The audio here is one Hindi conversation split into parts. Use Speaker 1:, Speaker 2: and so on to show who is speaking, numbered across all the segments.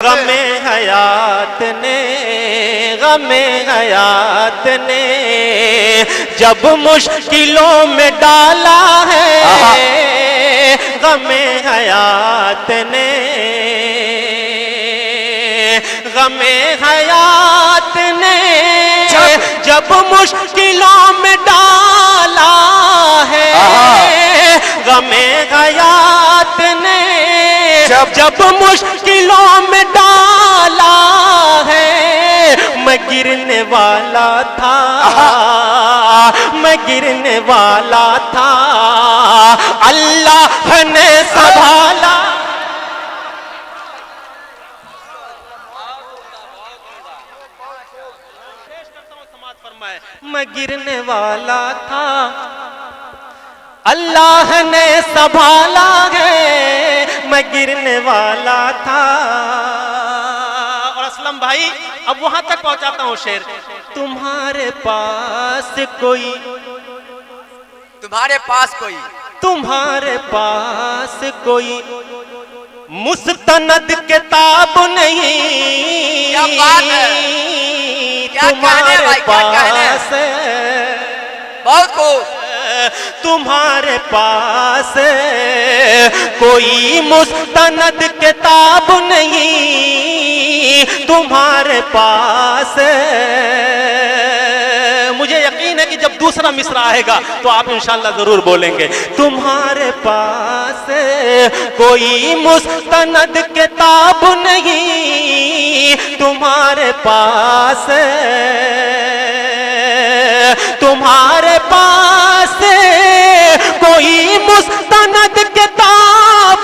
Speaker 1: गमे हयात ने, गमे हयात ने जब मुश्किलों में डाला है, गमे हयात ने, गमे हयात ने जब मुश्किलों में डाला है, गमे हयात ने जब मुश्किलों में डाला है, मैं गिरने वाला था, मैं गिरने वाला था, अल्लाह ने संभाला। मैं गिरने वाला था, अल्लाह ने संभाला है, मैं गिरने वाला था। और असलम भाई अब वहां तक पहुंचाता हूं शेर। तुम्हारे पास कोई,
Speaker 2: तुम्हारे पास कोई,
Speaker 1: तुम्हारे पास कोई मुस्तनद किताब नहीं,
Speaker 2: क्या बात है, क्या
Speaker 1: तुम्हारे
Speaker 2: कहने भाई, क्या
Speaker 1: पास
Speaker 2: बहुत खूब,
Speaker 1: तुम्हारे पास कोई मुस्तनद किताब नहीं, तुम्हारे पास। मुझे यकीन है कि जब दूसरा मिसरा आएगा तो आप इंशाअल्लाह जरूर बोलेंगे। तुम्हारे पास कोई मुस्तनद किताब नहीं, तुम्हारे पास, तुम्हारे पास कोई मुस्तनद किताब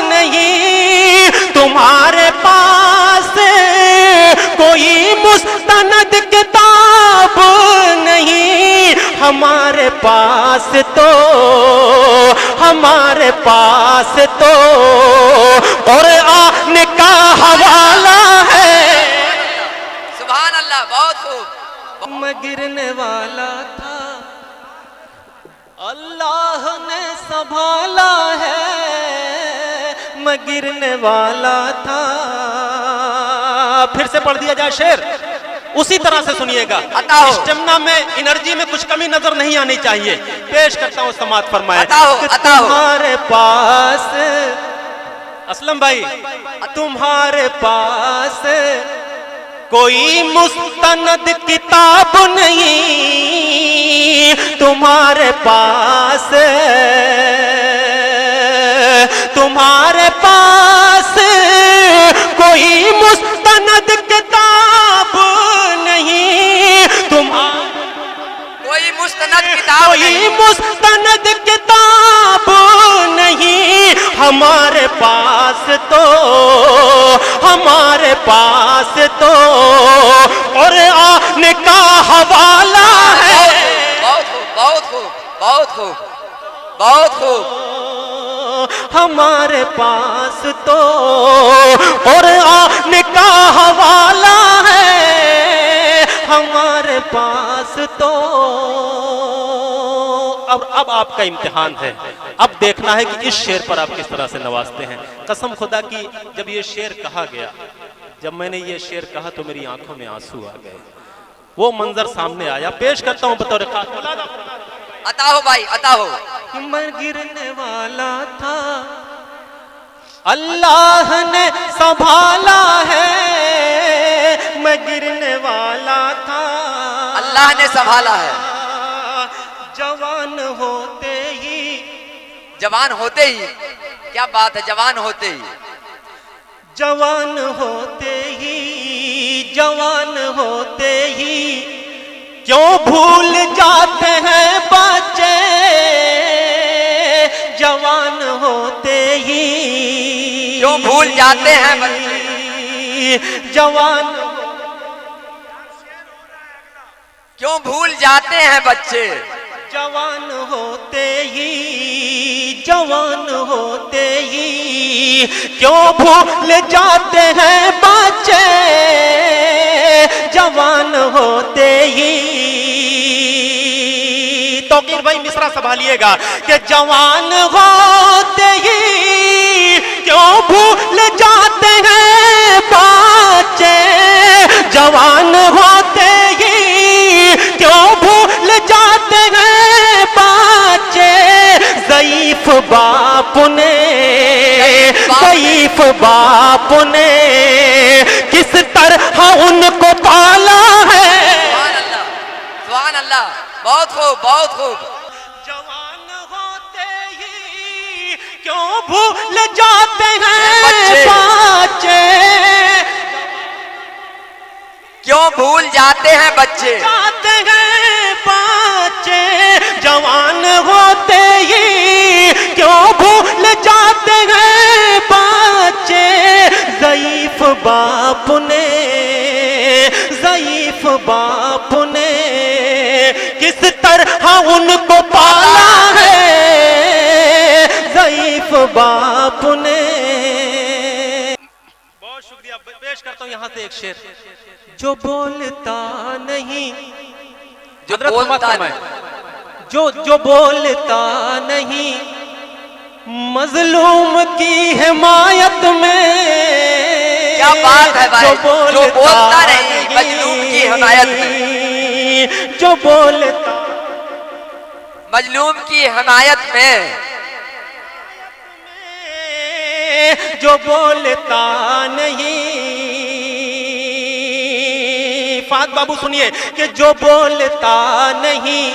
Speaker 1: नहीं, तुम्हारे पास कोई मुस्तनद किताब नहीं, हमारे पास तो, हमारे पास तो कुरान का हवाला है।
Speaker 2: सुभान अल्लाह, बहुत खूब।
Speaker 1: मैं गिरने वाला था, अल्लाह ने संभाला है, मैं गिरने वाला था। फिर से पढ़ दिया जाए शेर, उसी तरह से सुनिएगा। स्टेमिना में, एनर्जी में कुछ कमी नजर नहीं आनी चाहिए। पेश करता हूं, समाअत फरमाए। तुम्हारे पास, असलम भाई, तुम्हारे पास कोई मुस्तनद किताब नहीं, तुम्हारे पास, तुम्हारे पास कोई मुस्तनद किताब नहीं,
Speaker 2: कोई मुस्तनद किताब,
Speaker 1: कोई मुस्तनद किताब नहीं, हमारे पास तो, हमारे पास तो कुरान का हवाला है।
Speaker 2: बहुत खूब, बहुत खूब, बहुत खूब, बहुत खूब।
Speaker 1: हमारे पास तो कुरान का हवाला है, हमारे पास तो। अब आपका इम्तिहान है, अब देखना है कि इस शेर पर आप किस तरह से नवाजते हैं। कसम खुदा की, जब ये शेर कहा गया, जब मैंने ये शेर कहा तो मेरी आंखों में आंसू आ गए। वो मंजर सामने आया, पेश करता हूं बतौर खास।
Speaker 2: अता हो भाई, अता हो।
Speaker 1: मैं गिरने वाला था, अल्लाह ने संभाला है, मैं गिरने वाला था,
Speaker 2: अल्लाह ने संभाला है।
Speaker 1: जवान होते ही,
Speaker 2: जवान होते ही, क्या बात है, जवान होते ही,
Speaker 1: जवान होते ही, जवान होते ही क्यों भूल जाते हैं बच्चे, जवान होते ही
Speaker 2: क्यों भूल जाते हैं बच्चे,
Speaker 1: जवान
Speaker 2: क्यों भूल जाते हैं बच्चे,
Speaker 1: जवान होते ही, जवान होते ही क्यों भूल जाते हैं बच्चे, जवान होते ही। तौकीर भाई मिसरा संभालिएगा कि जवान होते ही क्यों भूल जाते हैं बाप ने किस तरह उनको पाला है।
Speaker 2: सुभान अल्लाह, सुभान अल्लाह, बहुत खूब, बहुत खूब।
Speaker 1: जवान होते ही क्यों भूल जाते हैं बच्चे,
Speaker 2: क्यों भूल जाते हैं बच्चे,
Speaker 1: जाते हैं बच्चे। जवान होते ही क्यों भूल जाते हैं बच्चे। ज़ईफ बाप ने, ज़ईफ बाप ने किस तरह उनको पाला है। ज़ईफ बाप ने। बहुत शुक्रिया। पेश करता हूं यहां से एक शेर। जो बोलता नहीं,
Speaker 2: जो बोलता नहीं,
Speaker 1: जो बोलता नहीं मजलूम की हिमायत में।
Speaker 2: क्या बात है भाई, जो बोलता नहीं मजलूम की हिमायत में,
Speaker 1: जो बोलता
Speaker 2: मजलूम की हिमायत में,
Speaker 1: जो बोलता नहीं। फात बाबू सुनिए कि जो बोलता नहीं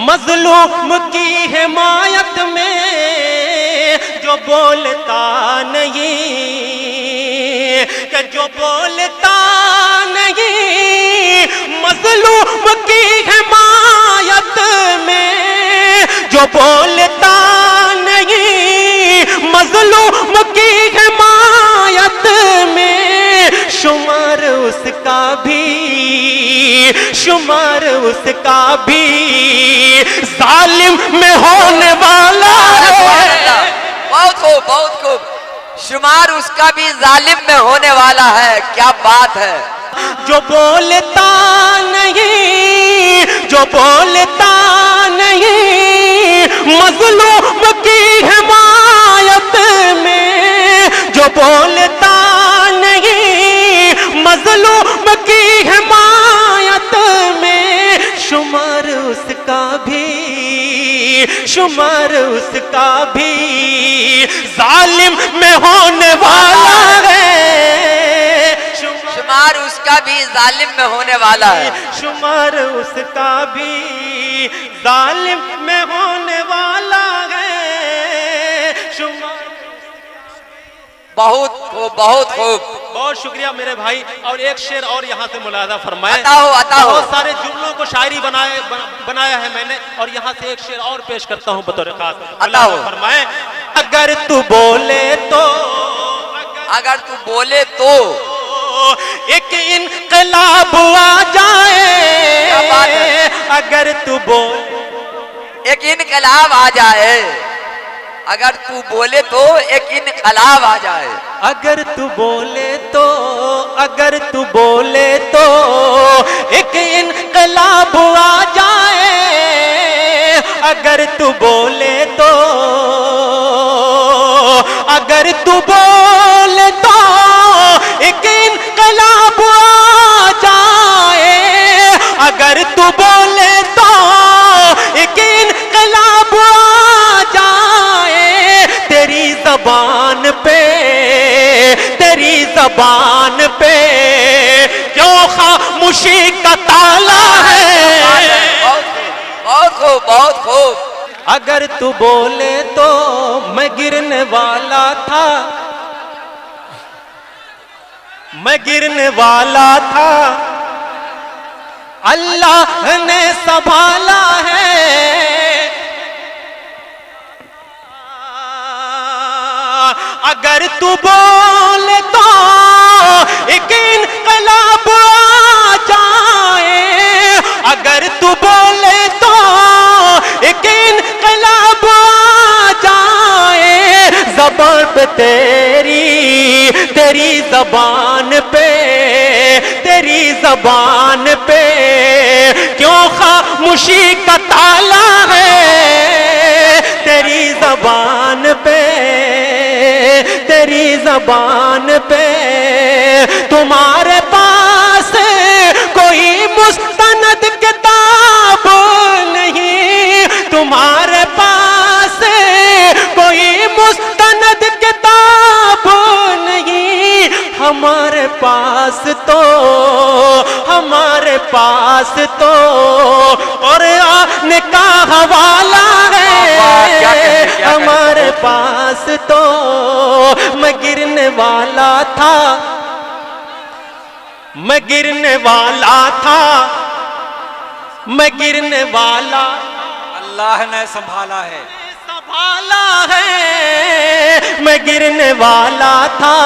Speaker 1: मजलूम की हिमायत में, जो बोलता नहीं, कि जो बोलता नहीं मजलूम की हिमायत में, जो बोलता नहीं मजलूम की हिमायत में। शुमार उसका भी, शुमार उसका भी जालिम में होने वाला है।
Speaker 2: बहुत खूब, बहुत खूब। शुमार उसका भी जालिम में होने वाला है। क्या बात है।
Speaker 1: जो बोलता नहीं, जो बोलता नहीं मजलूम की हिमायत में, जो बोलता नहीं मजलूम की हिमायत में। शुमार उसका भी, शुमार उसका भी जालिम में होने वाला है।
Speaker 2: शुमार उसका भी जालिम में होने वाला है।
Speaker 1: शुमार उसका भी जालिम में होने वाला है। शुमार।
Speaker 2: बहुत खूब, बहुत खूब।
Speaker 1: बहुत शुक्रिया मेरे भाई। और एक शेर और यहाँ से मुलाजा फरमाए।
Speaker 2: अता हो, अता हो।
Speaker 1: बहुत सारे जुमलों को शायरी बनाया है मैंने, और यहाँ से एक शेर और पेश करता हूँ बतौर खास।
Speaker 2: अता हो।
Speaker 1: फरमाए। अगर तू बोले तो,
Speaker 2: अगर तू बोले तो
Speaker 1: एक इनकलाब आ जाए।
Speaker 2: क्या बात है।
Speaker 1: अगर तू बोल,
Speaker 2: एक इनकलाब आ जाए। अगर तू बोले तो एक इनकलाब आ जाए।
Speaker 1: अगर तू बोले तो, अगर तू बोले तो एक इनकलाब आ जाए। अगर तू बोले तो, अगर तू बोले तो एक इनकलाब आ जाए। अगर तू बोले तो एक इनकलाब आ जाए। तेरी जबान पे, तेरी जबान पे क्यों खामोशी का ताला है।
Speaker 2: बहुत खूब, बहुत खूब।
Speaker 1: अगर तू बोले तो मैं गिरने वाला था, मैं गिरने वाला था, अल्लाह ने संभाला है। अगर तू बोले तो एक इनकलाब आ जाए। अगर तू बोले तो एक इनकलाब आ जाए। ज़बान पे तेरी, तेरी ज़बान पे, तेरी ज़बान पे क्यों खामोशी का ताला है। तेरी ज़बान पे, तेरी ज़बान पे तुम्हारे पास कोई मुस्तनद किताब नहीं। तुम्हारे पास कोई मुस्तनद किताब पास तो, हमारे पास तो और आने का हवाला है। हमारे पास तो मैं गिरने वाला था, मैं गिरने वाला था, मैं गिरने वाला,
Speaker 3: अल्लाह ने संभाला है,
Speaker 1: संभाला है। मैं गिरने वाला था,